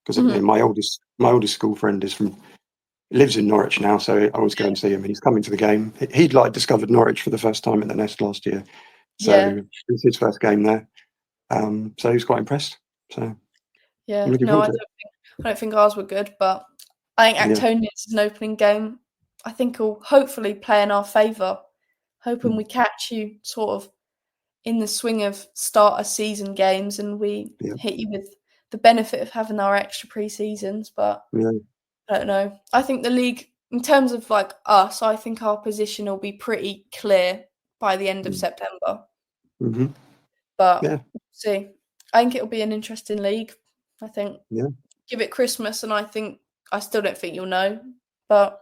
because my oldest school friend lives in Norwich now, so I always go and see him. He's coming to the game. He'd discovered Norwich for the first time at the Nest last year, so it was his first game there. So he was quite impressed. So yeah, I'm looking no, forward to I don't think ours were good, but I think Actonians is an opening game. I think will hopefully play in our favour. Hoping we catch you sort of in the swing of start of season games, and we hit you with the benefit of having our extra pre-seasons. But I don't know. I think the league, in terms of like us, I think our position will be pretty clear by the end of September. But we'll see. I think it'll be an interesting league. I think give it Christmas, and I still don't think you'll know. But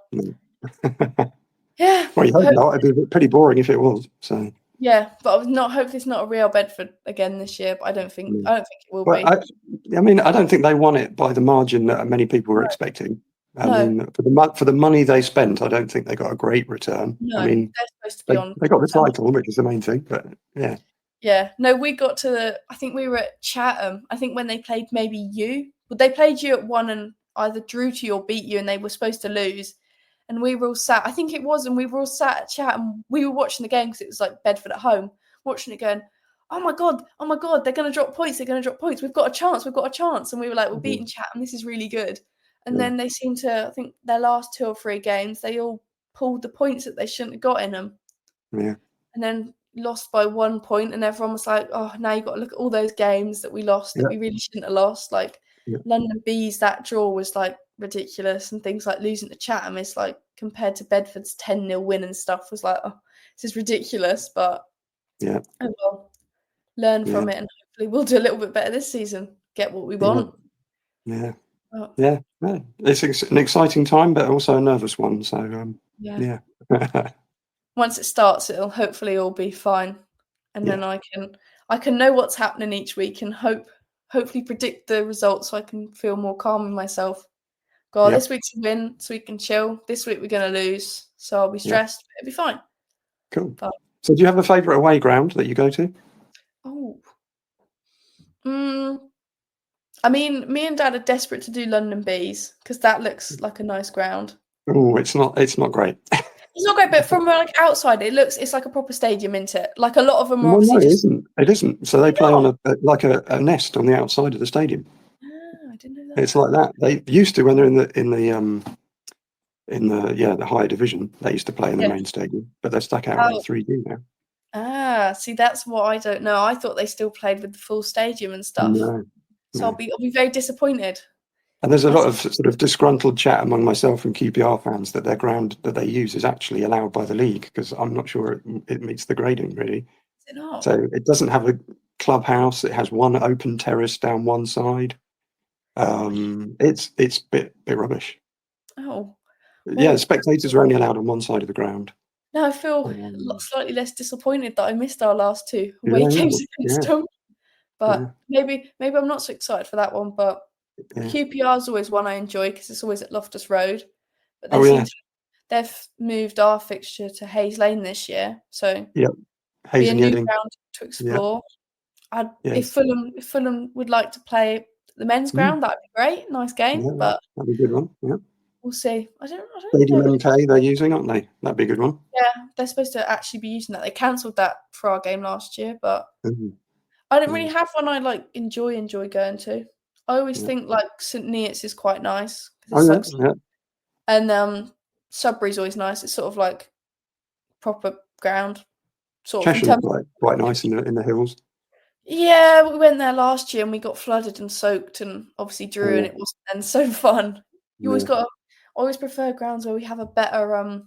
yeah, well, you hope not. It'd be pretty boring if it was. So yeah, but hopefully it's not a Real Bedford again this year. But I don't think it will be. I mean, I don't think they won it by the margin that many people were expecting. I mean, for the money they spent, I don't think they got a great return. No, I mean, they're supposed to be on. They got the title, which is the main thing. But yeah. Yeah, no, we got to I think we were at Chatham. I think when they played they played you at one and either drew to you or beat you, and they were supposed to lose. And we were all sat, I think it was, and we were all sat at Chatham. We were watching the game because it was like Bedford at home, watching it going, oh my God, they're going to drop points, We've got a chance. And we were like, we're beating Chatham, this is really good. And then they seemed to, I think their last 2 or 3 games, they all pulled the points that they shouldn't have got in them. Yeah. And then lost by 1 point, and everyone was like, oh, now you've got to look at all those games that we lost that we really shouldn't have lost. Like London Bees, that draw was like ridiculous, and things like losing to Chatham is like compared to Bedford's 10-0 win and stuff was like, oh, this is ridiculous. But oh well, learn from it, and hopefully we'll do a little bit better this season, get what we want. Yeah. It's an exciting time, but also a nervous one. So once it starts, it'll hopefully all be fine, and then I can know what's happening each week and hopefully predict the results, so I can feel more calm in myself. God, this week's a win, so we can chill. This week we're going to lose, so I'll be stressed. But it'll be fine. Cool. So, do you have a favourite away ground that you go to? I mean, me and Dad are desperate to do London Bees because that looks like a nice ground. Oh, it's not great. It's not great, but from like outside, it's like a proper stadium, isn't it? Like a lot of them are obviously it isn't. So they play on a nest on the outside of the stadium. I didn't know that. It's like that. They used to, when they're in the higher division, they used to play in the main stadium, but they're stuck out in 3D now. See, that's what I don't know. I thought they still played with the full stadium and stuff. No. So I'll be very disappointed. And there's a lot of sort of disgruntled chat among myself and QPR fans that their ground that they use is actually allowed by the league, because I'm not sure it meets the grading really. Is it not? So it doesn't have clubhouse. It has one open terrace down one side. It's a bit rubbish. Oh, Yeah, well, spectators are only allowed on one side of the ground. now I feel slightly less disappointed that I missed our last two away games against them. But maybe I'm not so excited for that one. But QPR is always one I enjoy because it's always at Loftus Road. But they've moved our fixture to Hayes Lane this year, so be a new ground to explore. If Fulham would like to play the men's ground, that'd be great. Nice game, but that'd be a good one. Yeah, we'll see. I don't Stadium know. MK they're using, aren't they? That'd be a good one. Yeah, they're supposed to actually be using that. They cancelled that for our game last year, but I don't really have one I enjoy going to. I always think St Neots is quite nice. And Sudbury's always nice. It's sort of like proper ground. Chesham's quite nice in the hills. Yeah, we went there last year and we got flooded and soaked and obviously drew and it wasn't then so fun. I always prefer grounds where we have a better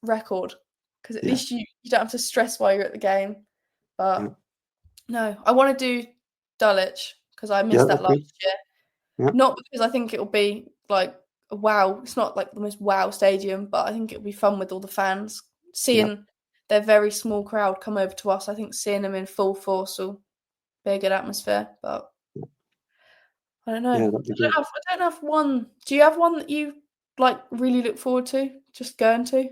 record because at least you don't have to stress while you're at the game. But no, I want to do Dulwich because I missed that last year. Not because I think it'll be like a wow. It's not like the most wow stadium, but I think it'll be fun with all the fans. Seeing their very small crowd come over to us, I think seeing them in full force will be a good atmosphere. But I don't know. I don't have one. Do you have one that you really look forward to just going to?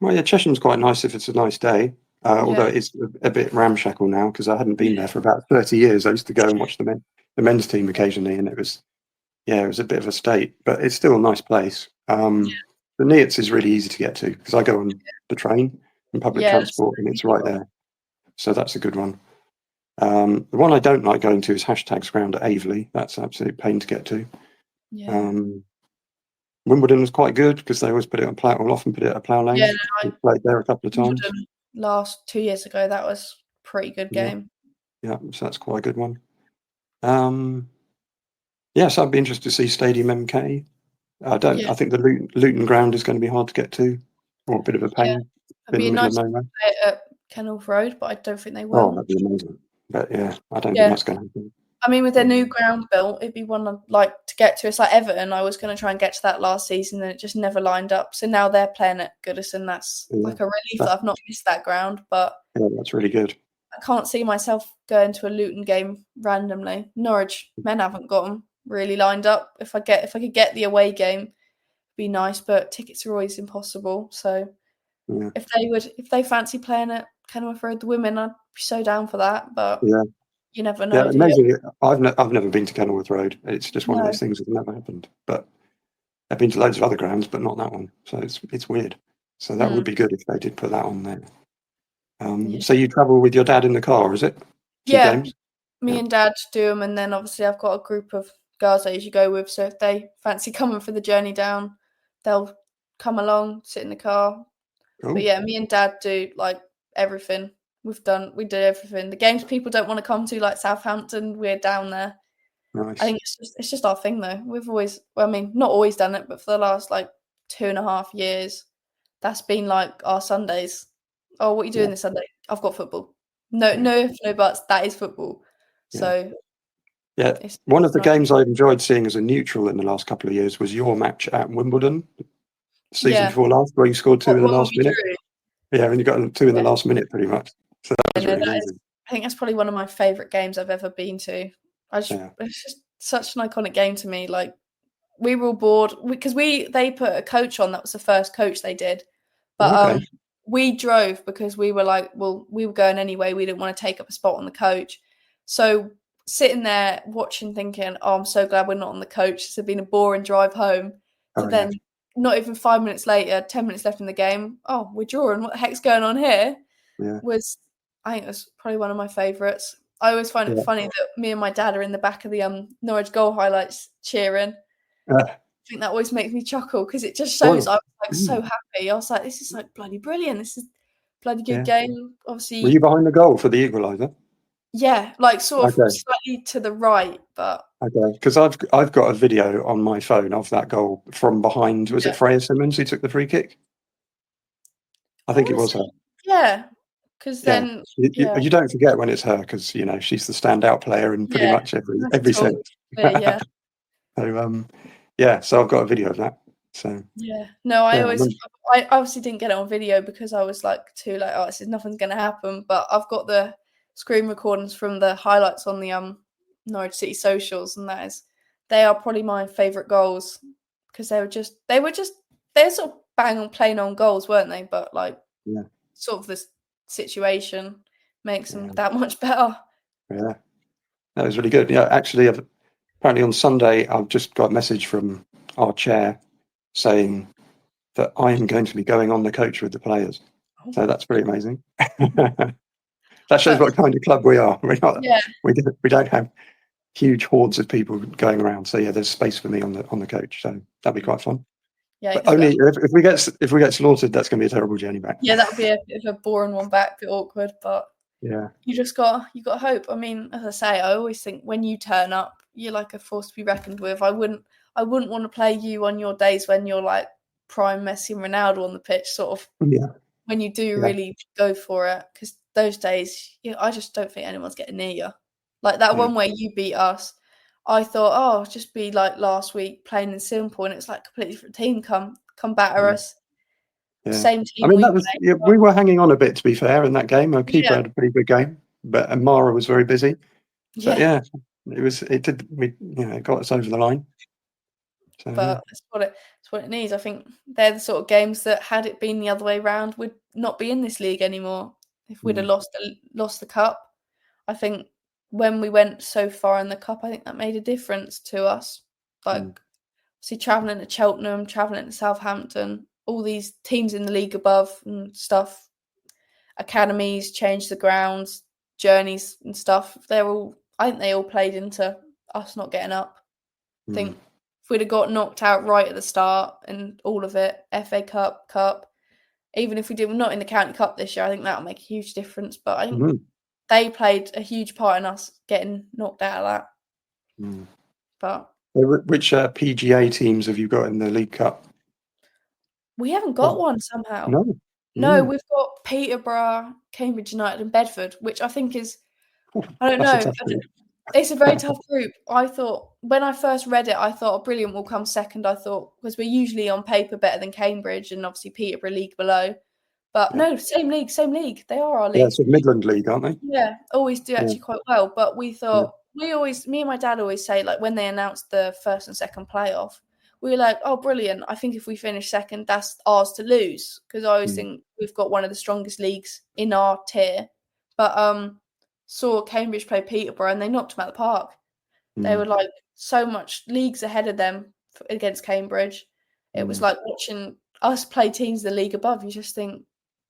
Well, yeah, Chesham's quite nice if it's a nice day. Although it's a bit ramshackle now because I hadn't been there for about 30 years. I used to go and watch the men's team occasionally, and it was a bit of a state, but it's still a nice place. The Neots is really easy to get to because I go on the train and public transport, and it's right there. So that's a good one. The one I don't like going to is Hashtags Ground at Aveley. That's an absolute pain to get to. Wimbledon was quite good because they always put it on Plough. Will often put it at Plough Lane. Yeah, we played there a couple of times. Last 2 years ago, that was a pretty good game. Yeah, so that's quite a good one. So I'd be interested to see Stadium MK. I think the Luton ground is going to be hard to get to, or a bit of a pain. It'd be nice to play it at Kenilworth Road, but I don't think they will. Oh, that'd be amazing. But I don't think that's going to happen. I mean, with their new ground built, it'd be one I'd like to get to. It's like Everton. I was going to try and get to that last season, and it just never lined up. So now they're playing at Goodison. That's like a relief that I've not missed that ground. But that's really good. I can't see myself going to a Luton game randomly. Norwich men haven't got them really lined up. If I could get the away game, it'd be nice. But tickets are always impossible. So if they fancy playing at Kenilworth Road, the women, I'd be so down for that. But you never know. Yeah, amazing. I've never been to Kenilworth Road. It's just one of those things that never happened. But I've been to loads of other grounds, but not that one. So it's weird. So that would be good if they did put that on there. So you travel with your dad in the car, is it? Games? Me and Dad do them, and then obviously I've got a group of girls I usually go with. So if they fancy coming for the journey down, they'll come along, sit in the car. Cool. But me and Dad do everything. We do everything. The games people don't want to come to, like Southampton, we're down there. Nice. I think it's just our thing though. We've always, not always done it, but for the last 2.5 years, that's been our Sundays. Oh, what are you doing this Sunday? I've got football. No buts. That is football. So one of the games I've enjoyed seeing as a neutral in the last couple of years was your match at Wimbledon, season before last, where you scored 2 in the last minute. Yeah, and you got 2 in the last minute, pretty much. So that was really amazing. I think that's probably one of my favourite games I've ever been to. It's just such an iconic game to me. We were all bored because they put a coach on. That was the first coach they did, but we drove because we were we were going anyway. We didn't want to take up a spot on the coach, so sitting there watching, thinking, "Oh, I'm so glad we're not on the coach. This has been a boring drive home." But then, not even 5 minutes later, 10 minutes left in the game. Oh, we're drawing. What the heck's going on here? I think it was probably one of my favourites. I always find it funny that me and my dad are in the back of the Norwich goal highlights cheering. I think that always makes me chuckle because it just shows I was so happy. I was like, this is bloody brilliant. This is bloody good game. Obviously, were you behind the goal for the equaliser? Yeah, sort of slightly to the right, but because I've got a video on my phone of that goal from behind. Was it Freya Simmons who took the free kick? I think it was her. Yeah. because then you don't forget when it's her, because she's the standout player in pretty much every sense. Yeah. So I've got a video of that. So no, I obviously didn't get it on video because I was like too like, oh, this is nothing's gonna happen. But I've got the screen recordings from the highlights on the Norwich City socials, and they are probably my favourite goals because they were sort of bang on plain on goals, weren't they? But like sort of this situation makes them that much better. Yeah, that was really good. Yeah, actually, apparently on Sunday I've just got a message from our chair saying that I am going to be going on the coach with the players. So that's pretty amazing. That shows what kind of club we are. We don't have huge hordes of people going around. So there's space for me on the coach. So that'd be quite fun. Yeah, but only if we get slaughtered, that's going to be a terrible journey back. Yeah, that'll be a bit of a boring one back, a bit awkward. But you got hope. I mean, as I say, I always think when you turn up, you're like a force to be reckoned with. I wouldn't want to play you on your days when you're like prime Messi and Ronaldo on the pitch, sort of. When you do really go for it, because those days, I just don't think anyone's getting near you. Like that one where you beat us, I thought, oh, just be like last week, plain and simple, and it's like a completely different team come batter us. Same team. I mean, we were hanging on a bit, to be fair, in that game. Our keeper had a pretty good game, but Amara was very busy. But it got us over the line. So, but that's what it needs. I think they're the sort of games that, had it been the other way around, would not be in this league anymore. If we'd have lost the cup, I think when we went so far in the cup, I think that made a difference to us. Like, see, travelling to Cheltenham, travelling to Southampton, all these teams in the league above and stuff, academies, change the grounds, journeys and stuff. I think they all played into us not getting up. I think if we'd have got knocked out right at the start and all of it, FA Cup, even if we did not in the County Cup this year, I think that'll make a huge difference. But I think they played a huge part in us getting knocked out of that. But which PGA teams have you got in the League Cup? We haven't got one somehow. No, we've got Peterborough, Cambridge United, and Bedford, which I think is, I don't know. It's a very tough group. I thought, when I first read it, I thought Brilliant will come second. I thought, because we're usually on paper better than Cambridge and obviously Peterborough league below. But no, same league. They are our league. Yeah, it's a Midland league, aren't they? Yeah, always do actually quite well. But we thought, me and my dad always say, like, when they announced the first and second playoff, we were like, oh, brilliant. I think if we finish second, that's ours to lose. Because I always think we've got one of the strongest leagues in our tier. But saw Cambridge play Peterborough and they knocked them out of the park. They were like so much leagues ahead of them against Cambridge. It was like watching us play teams in the league above. You just think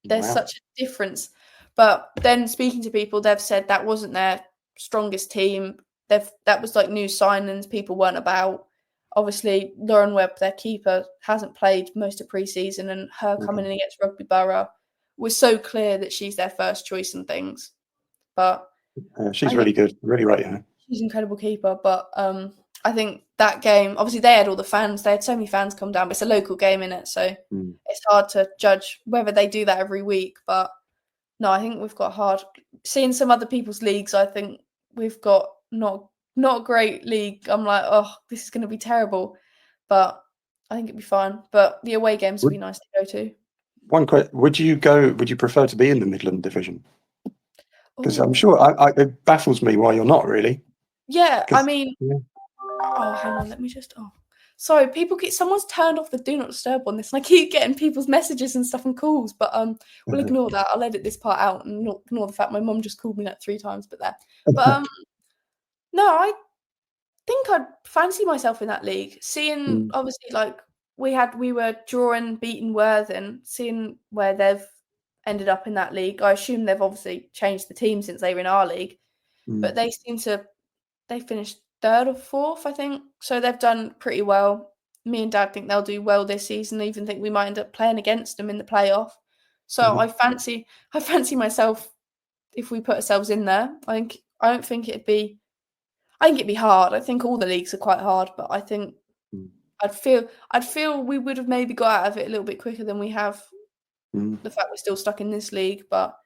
there's such a difference. But then speaking to people, they've said that wasn't their strongest team. That was like new signings people weren't about. Obviously, Lauren Webb, their keeper, hasn't played most of pre-season, and her coming in against Rugby Borough was so clear that she's their first choice and things. But she's really good. Really rate her. She's an incredible keeper. But I think that game, obviously they had all the fans. They had so many fans come down, but it's a local game, innit? So it's hard to judge whether they do that every week. But no, I think we've got hard. Seeing some other people's leagues, I think we've got not a great league. I'm like, oh, this is going to be terrible. But I think it'd be fine. But the away games would be nice to go to. One question: would you prefer to be in the Midland division? Because I'm sure it baffles me why you're not really. Yeah, I mean, oh, hang on, let me just. Oh, sorry, someone's turned off the do not disturb on this, and I keep getting people's messages and stuff and calls. But we'll ignore that. I'll edit this part out and not ignore the fact my mum just called me like 3 times. But no, I think I'd fancy myself in that league. Seeing obviously like we were drawing, beating Worthing, seeing where they've ended up in that league. I assume they've obviously changed the team since they were in our league, but they finished 3rd or 4th, I think. So they've done pretty well. Me and Dad think they'll do well this season. I even think we might end up playing against them in the playoff. So I fancy myself if we put ourselves in there. I think it'd be hard. I think all the leagues are quite hard, but I think I'd feel we would have maybe got out of it a little bit quicker than we have. The fact we're still stuck in this league, but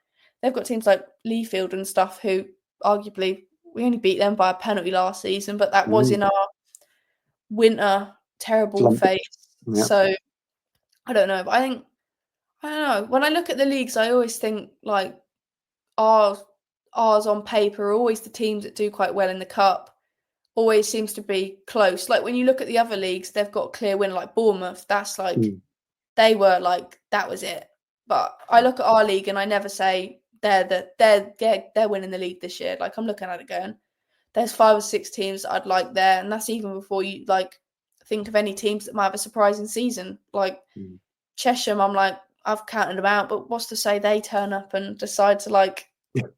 they've got teams like Leafield and stuff who arguably we only beat them by a penalty last season, but that was in our winter terrible phase. Yeah. So I don't know, but I don't know. When I look at the leagues, I always think like ours on paper are always the teams that do quite well in the cup. Always seems to be close. Like when you look at the other leagues, they've got a clear winner like Bournemouth. That's like they were like that was it. But I look at our league and I never say they're winning the league this year. Like I'm looking at it going, there's 5 or 6 teams that I'd like there, and that's even before you like think of any teams that might have a surprising season. Like Chesham, I'm like I've counted them out, but what's to say they turn up and decide to like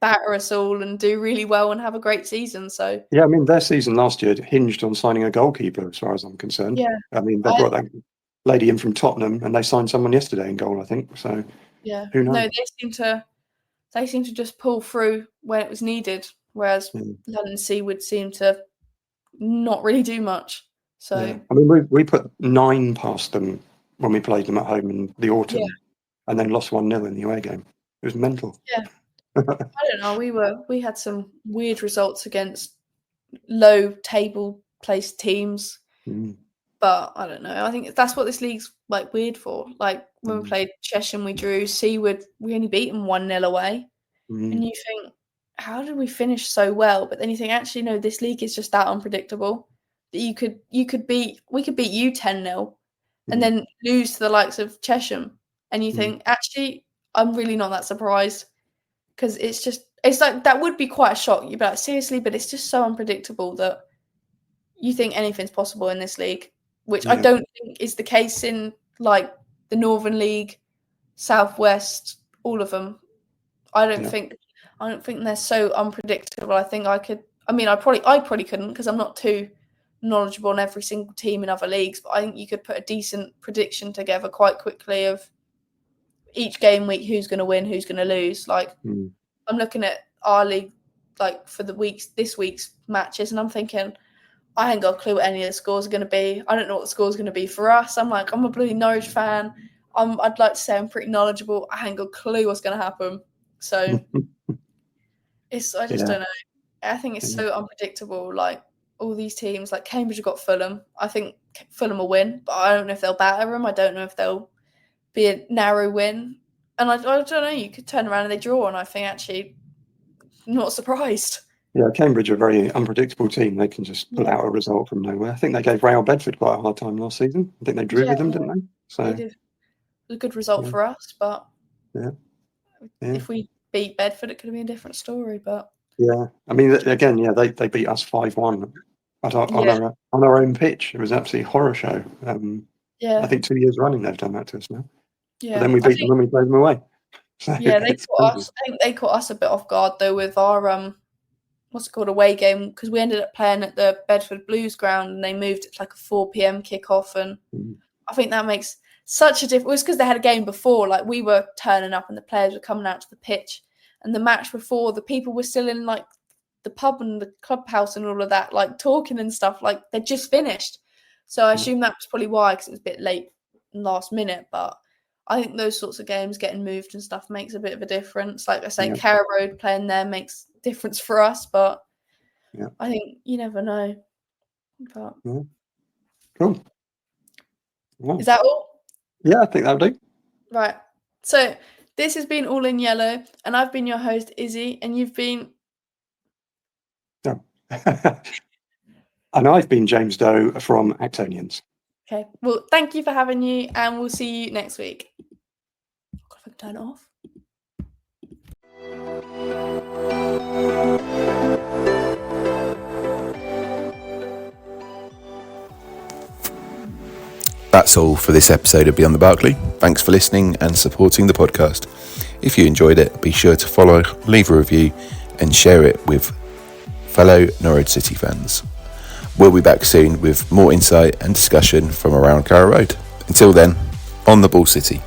batter us all and do really well and have a great season. So yeah, I mean their season last year hinged on signing a goalkeeper, as far as I'm concerned. Yeah, I mean they brought that lady in from Tottenham, and they signed someone yesterday in goal, I think. So yeah, who knows? No, they seem to just pull through when it was needed, whereas London Sea would seem to not really do much. So I mean we put 9 past them when we played them at home in the autumn, and then lost 1-0 in the away game. It was mental. Yeah. I don't know. We had some weird results against low table placed teams, but I don't know. I think that's what this league's like weird for. Like when we played Chesham, we drew. Seaward, we only beat them 1-0 away, and you think, how did we finish so well? But then you think, actually, no, this league is just that unpredictable that we could beat you 10-0, and then lose to the likes of Chesham, and you think, actually, I'm really not that surprised. Because it's like that would be quite a shock. You'd be like, seriously, but it's just so unpredictable that you think anything's possible in this league, which I don't think is the case in like the Northern League, Southwest, all of them. I don't think they're so unpredictable. I think I probably couldn't because I'm not too knowledgeable on every single team in other leagues, but I think you could put a decent prediction together quite quickly of each game week, who's going to win, who's going to lose. Like I'm looking at our league, like for this week's matches, and I'm thinking, I ain't got a clue what any of the scores are going to be. I don't know what the score's going to be for us. I'm like, I'm a bloody Norwich fan. I'd like to say I'm pretty knowledgeable. I ain't got a clue what's going to happen. So I just don't know. I think it's so unpredictable. Like all these teams, like Cambridge have got Fulham. I think Fulham will win, but I don't know if they'll batter them. I don't know if they'll be a narrow win, and I don't know. You could turn around and they draw, and I think actually, not surprised. Yeah, Cambridge are a very unpredictable team. They can just pull out a result from nowhere. I think they gave Real Bedford quite a hard time last season. I think they drew with them, didn't they? So they did. It was a good result for us, but if we beat Bedford, it could have been a different story. But I mean, again, they beat us 5-1 on our own pitch. It was an absolute horror show. I think 2 years running they've done that to us now. Yeah, but then we beat them when we played them away. So they caught us. I think they caught us a bit off guard though with our what's it called, away game, because we ended up playing at the Bedford Blues ground and they moved it to like a 4 p.m. kickoff, and I think that makes such a difference. It was because they had a game before, like we were turning up and the players were coming out to the pitch, and the match before the people were still in like the pub and the clubhouse and all of that, like talking and stuff, like they'd just finished. So I assume that was probably why, because it was a bit late last minute. But I think those sorts of games getting moved and stuff makes a bit of a difference. Like I say, Carrow Road playing there makes a difference for us, but I think you never know. But cool. Wow. Is that all? Yeah, I think that'll do. Right. So this has been All in Yellow, and I've been your host, Izzy, and you've been... And I've been James Doe from Actonians. Okay. Well, thank you for having you, and we'll see you next week. God, if I can turn it off. That's all for this episode of Beyond the Barclay. Thanks for listening and supporting the podcast. If you enjoyed it, be sure to follow, leave a review, and share it with fellow Norwich City fans. We'll be back soon with more insight and discussion from around Carrow Road. Until then, on the Ball City.